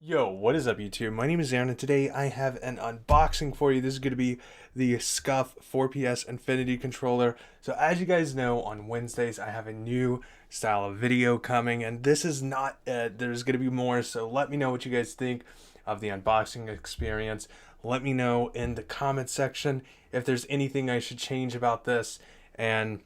Yo, what is up YouTube? My name is Aaron and today I have an unboxing for you. This is going to be the Scuf 4PS Infinity controller. So as you guys know, on Wednesdays I have a new style of video coming and this is not it. There's going to be more, so let me know what you guys think of the unboxing experience. Let me know in the comment section if there's anything I should change about this, and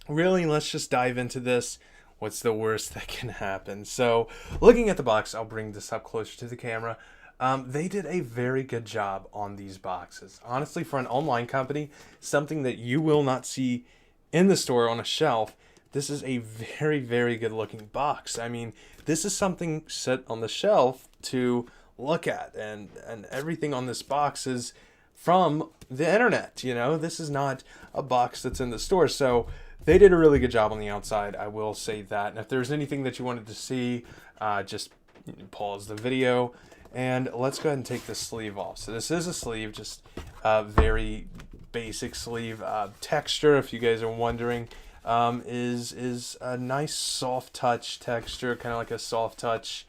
really let's just dive into this. What's the worst that can happen? So looking at the box, I'll bring this up closer to the camera. They did a very good job on these boxes. Honestly, for an online company, something that you will not see in the store on a shelf, this is a very, very good looking box. I mean, this is something set on the shelf to look at, and everything on this box is from the internet. You know, this is not a box that's in the store. So they did a really good job on the outside, I will say that. And if there's anything that you wanted to see, just pause the video and let's go ahead and take the sleeve off. So this is a sleeve, just a very basic sleeve. Texture, if you guys are wondering, is a nice soft touch texture, kind of like a soft touch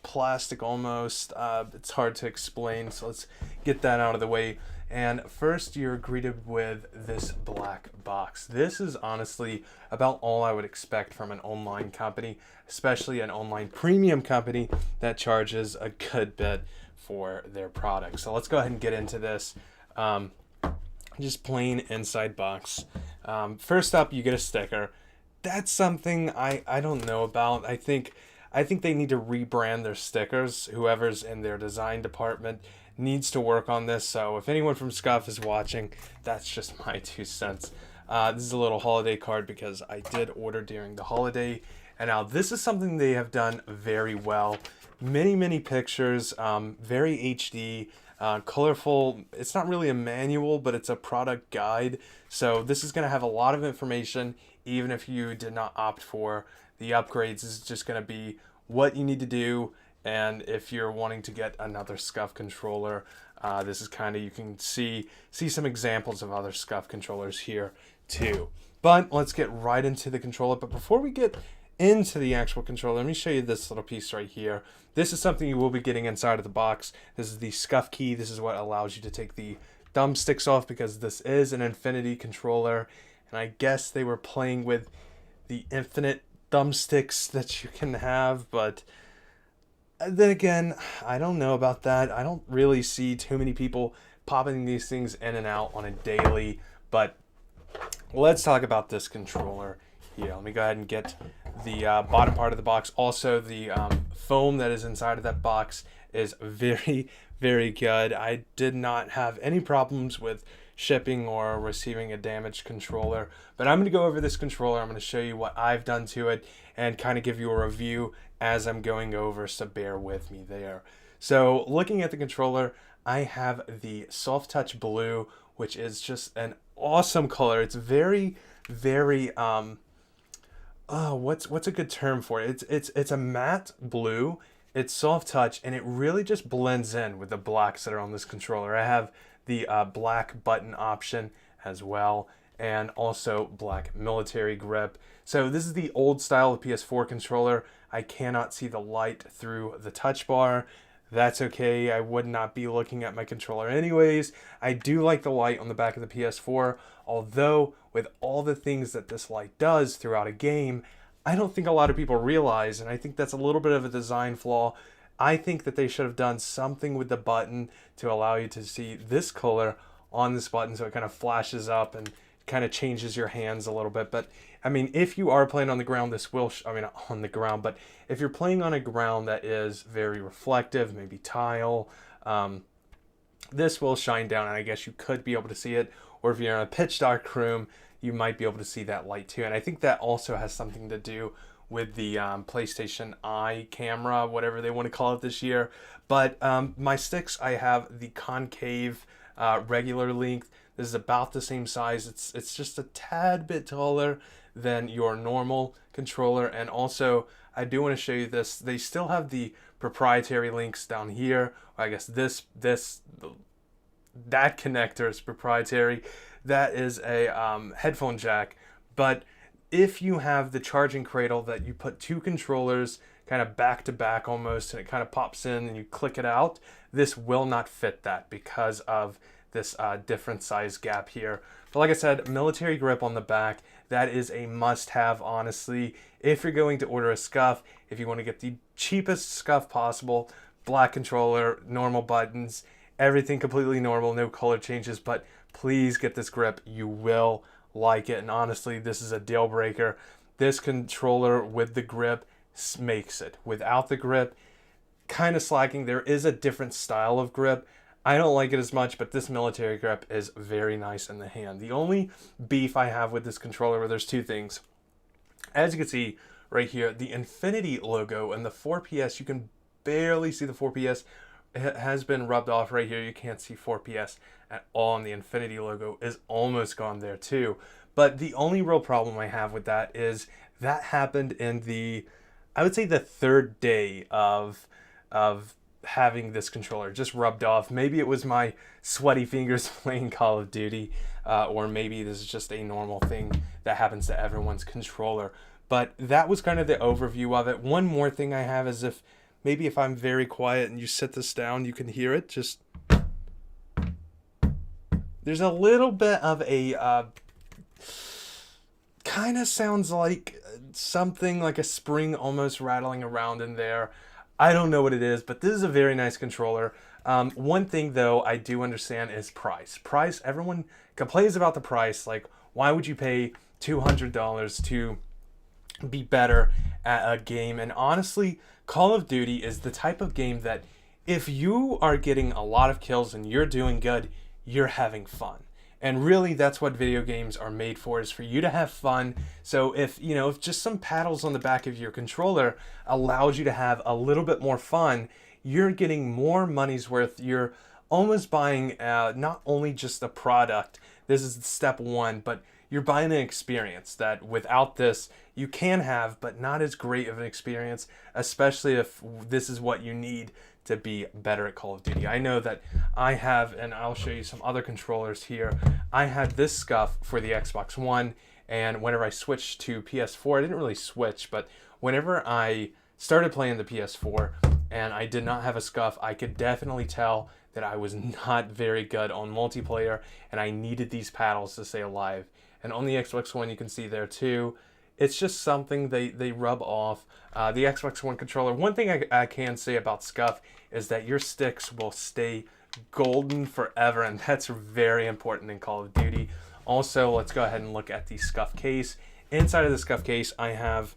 plastic almost. It's hard to explain, so let's get that out of the way. And first, you're greeted with this black box. This is honestly about all I would expect from an online company, especially an online premium company that charges a good bit for their products. So let's go ahead and get into this. Just plain inside box. First up, you get a sticker. That's something I don't know about. I think they need to rebrand their stickers. Whoever's in their design department needs to work on this. So if anyone from Scuf is watching, that's just my 2 cents. This is a little holiday card because I did order during the holiday. And now this is something they have done very well. Many pictures, very HD, colorful. It's not really a manual, but it's a product guide. So this is going to have a lot of information, even if you did not opt for the upgrades. This is just going to be what you need to do. And if you're wanting to get another Scuf controller, this is kind of, you can see some examples of other Scuf controllers here too. But let's get right into the controller. But before we get into the actual controller, let me show you this little piece right here. This is something you will be getting inside of the box. This is the Scuf key. This is what allows you to take the thumbsticks off, because this is an Infinity controller. And I guess they were playing with the infinite thumbsticks that you can have, but then again, I don't know about that. I don't really see too many people popping these things in and out on a daily, but let's talk about this controller here. Let me go ahead and get the bottom part of the box. Also, the foam that is inside of that box is very, very good. I did not have any problems with shipping or receiving a damaged controller, but I'm going to go over this controller. I'm going to show you what I've done to it and kind of give you a review as I'm going over, so bear with me there. So looking at the controller, I have the soft touch blue, which is just an awesome color. It's very what's a good term for it? It's a matte blue. It's soft touch, and it really just blends in with the blacks that are on this controller. I have the black button option as well, and also black military grip. So this is the old style of PS4 controller. I cannot see the light through the touch bar. That's okay. I would not be looking at my controller anyways. I do like the light on the back of the PS4, although with all the things that this light does throughout a game, I don't think a lot of people realize, and I think that's a little bit of a design flaw. I think that they should have done something with the button to allow you to see this color on this button, so it kind of flashes up and kind of changes your hands a little bit. But I mean, if you are playing on the ground, this will I mean, not on the ground, but if you're playing on a ground that is very reflective, maybe tile, this will shine down, and I guess you could be able to see it. Or if you're in a pitch dark room, you might be able to see that light too. And I think that also has something to do with the PlayStation Eye camera, whatever they want to call it this year. But my sticks, I have the concave regular length. This is about the same size. It's just a tad bit taller than your normal controller. And also, I do want to show you this. They still have the proprietary links down here. I guess that connector is proprietary. That is a headphone jack. But if you have the charging cradle that you put two controllers kind of back to back almost, and it kind of pops in and you click it out. This will not fit that because of this different size gap here. But like I said, military grip on the back, that is a must-have, honestly. If you're going to order a Scuf, if you want to get the cheapest Scuf possible, black controller, normal buttons, everything completely normal, no color changes, but please get this grip. You will like it, and honestly, this is a deal breaker. This controller with the grip makes it. Without the grip, kind of slacking. There is a different style of grip. I don't like it as much, but this military grip is very nice in the hand. The only beef I have with this controller, well, there's two things. As you can see right here, the Infinity logo and the 4PS, you can barely see the 4PS. It has been rubbed off right here. You can't see 4PS at all, and the Infinity logo is almost gone there too. But the only real problem I have with that is that happened in the, I would say, the third day of having this controller. Just rubbed off. Maybe it was my sweaty fingers playing Call of Duty, or maybe this is just a normal thing that happens to everyone's controller. But that was kind of the overview of it. One more thing I have is maybe if I'm very quiet and you sit this down, you can hear it. Just, there's a little bit of a, kind of sounds like something like a spring almost rattling around in there. I don't know what it is, but this is a very nice controller. One thing though I do understand is price. Price, everyone complains about the price. Like, why would you pay $200 to be better at a game? And honestly, Call of Duty is the type of game that if you are getting a lot of kills and you're doing good, you're having fun. And really, that's what video games are made for, is for you to have fun. So if just some paddles on the back of your controller allows you to have a little bit more fun, you're getting more money's worth. You're almost buying not only just a product, this is step one, but you're buying an experience that without this you can have, but not as great of an experience, especially if this is what you need to be better at Call of Duty. I know that I have, and I'll show you some other controllers here. I had this Scuf for the Xbox One, and whenever I switched to PS4, I didn't really switch, but whenever I started playing the PS4 and I did not have a Scuf, I could definitely tell that I was not very good on multiplayer, and I needed these paddles to stay alive. And on the Xbox One, you can see there too, it's just something they rub off. The Xbox One controller, one thing I can say about Scuf is that your sticks will stay golden forever, and that's very important in Call of Duty. Also, let's go ahead and look at the Scuf case. Inside of the Scuf case, I have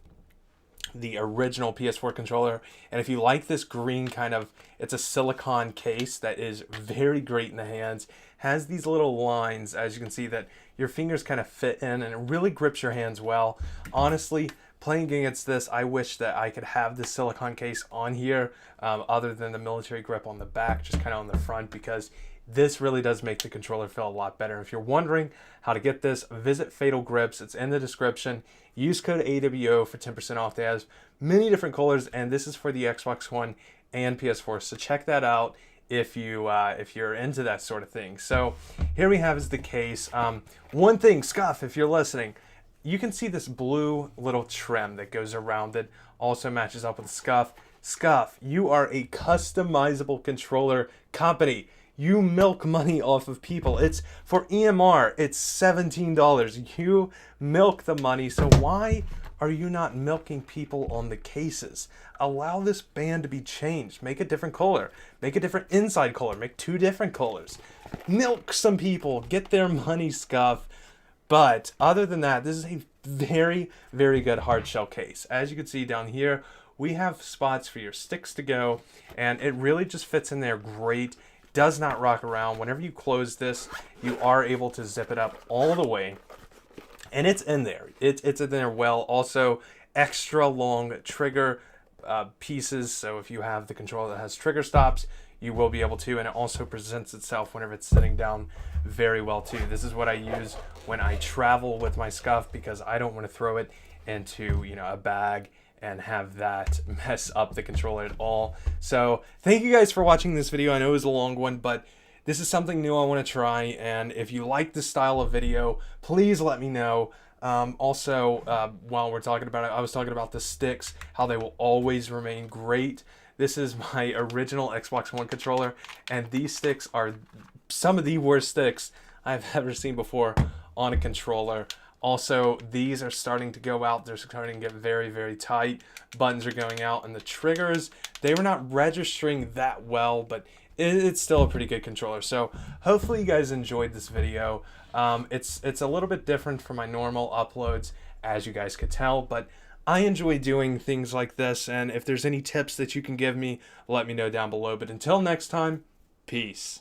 the original PS4 controller, and if you like this green kind of, it's a silicone case that is very great in the hands, has these little lines, as you can see, that your fingers kind of fit in, and it really grips your hands well. Honestly, playing against this, I wish that I could have the silicone case on here, other than the military grip on the back, just kind of on the front, because this really does make the controller feel a lot better. If you're wondering how to get this, visit Fatal Grips. It's in the description. Use code AWO for 10% off. They have many different colors, and this is for the Xbox One and PS4. So check that out if you're into that sort of thing. So here we have is the case. One thing, Scuf, if you're listening, you can see this blue little trim that goes around it. Also matches up with Scuf. Scuf, you are a customizable controller company. You milk money off of people. It's for EMR, it's $17. You milk the money, so why are you not milking people on the cases? Allow this band to be changed. Make a different color. Make a different inside color. Make two different colors. Milk some people. Get their money, Scuf. But other than that, this is a very, very good hard shell case. As you can see down here, we have spots for your sticks to go, and it really just fits in there great. Does not rock around. Whenever you close this, you are able to zip it up all the way, and it's in there. It's in there well. Also, extra long trigger pieces, so if you have the controller that has trigger stops, you will be able to, and it also presents itself whenever it's sitting down very well too. This is what I use when I travel with my Scuf, because I don't want to throw it into a bag and have that mess up the controller at all. So thank you guys for watching this video. I know it was a long one, but this is something new I want to try, and if you like this style of video, please let me know. While we're talking about it, I was talking about the sticks, how they will always remain great. This is my original Xbox One controller, and these sticks are some of the worst sticks I've ever seen before on a controller. Also, these are starting to go out. They're starting to get very, very tight. Buttons are going out, and the triggers, they were not registering that well, but it's still a pretty good controller. So hopefully you guys enjoyed this video. It's a little bit different from my normal uploads, as you guys could tell, but I enjoy doing things like this, and if there's any tips that you can give me, let me know down below. But until next time, peace.